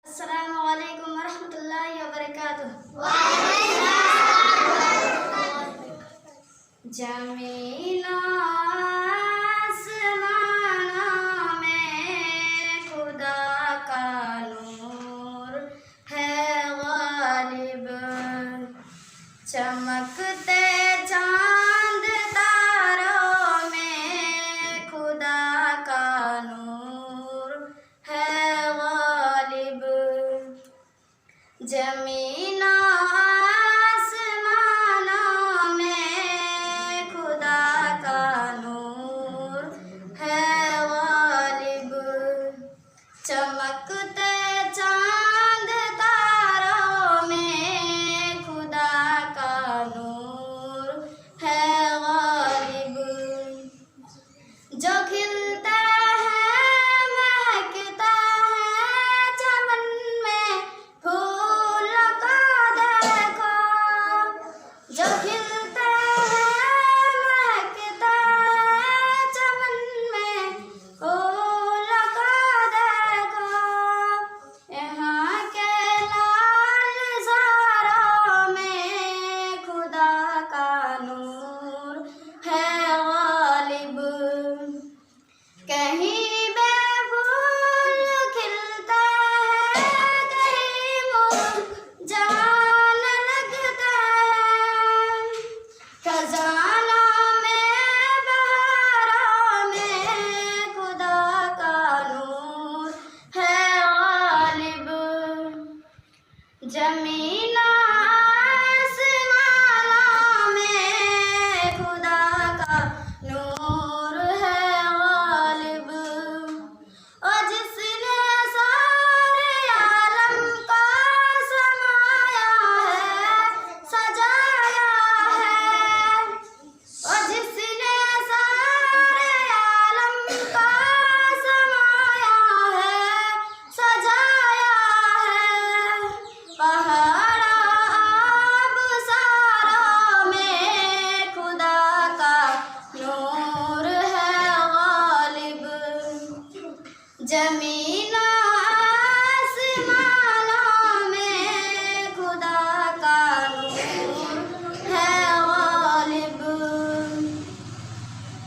السلام علیکم ورحمۃ اللہ وبرکاتہ۔ زمین و آسمانوں میں خدا کا نور ہے غالب، چمکتے چاند تاروں میں خدا کا نور ہے غالب، زمین و آسمانوں میں خدا کا نور ہے غالب، چمکتے چاند تاروں میں خدا کا نور ہے غالب، جو کھلتا ہے مہکتا ہے چمن میں پھول کو دیکھو، جو کھلتا ہے مہکتا ہے چمن میں پھول کو دیکھو، یہاں کے لال زاروں میں خدا کا نور ہے غالب، کہیں بے پھول کھلتا ہے کہیں مرجان لگتا ہے، خزانوں میں بہاروں میں خدا کا نور ہے غالب، زمین و آسمانوں میں خدا کا نور ہے غالب، اور جس نے سارے عالم کو سمایا ہے سجایا ہے، اور جس نے سارے عالم کو سمایا ہے سجایا ہے، پہاڑوں آبشاروں میں خدا کا نور ہے غالب، زمین و آسمانوں میں خدا کا نور ہے غالب،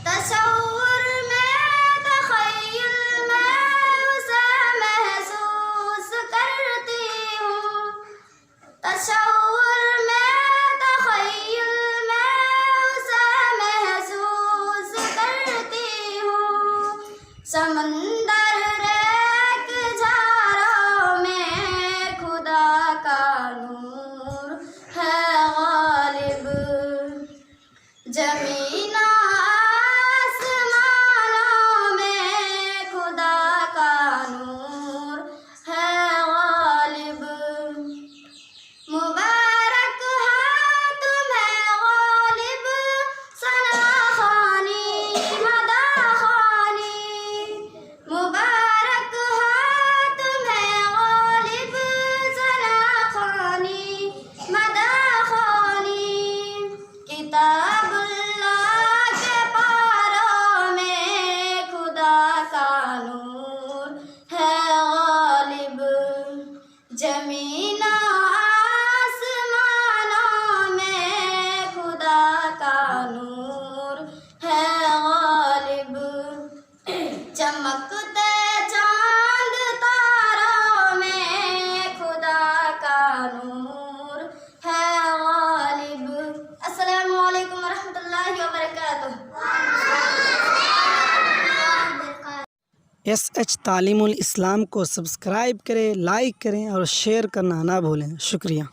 تصور میں تخیل میں اسے محسوس کرتی ہوں، تصور میں تخیل میں اسے محسوس کرتی ہوں، سمندر ریگ جھاروں میں خدا کا نور ہے غالب، زمین و آسمانوں میں خدا کا نور ہے غالب، مبارک ہے تمہیں غالب ثنا خوانی مدح خوانی، مبارک ہے تمہیں غالب ثنا خوانی مدح خوانی، کتاب اللہ کے پاروں میں خدا کا نور ہے غالب، زمین و آسمانوں میں خدا کا نور ہے غالب، چمکتے چاند تاروں میں خدا کا نور ہے غالب۔ السلام علیکم ورحمۃ اللہ وبرکاتہ۔ SH تعلیم الاسلام کو سبسکرائب کریں، لائک کریں اور شیئر کرنا نہ بھولیں۔ شکریہ۔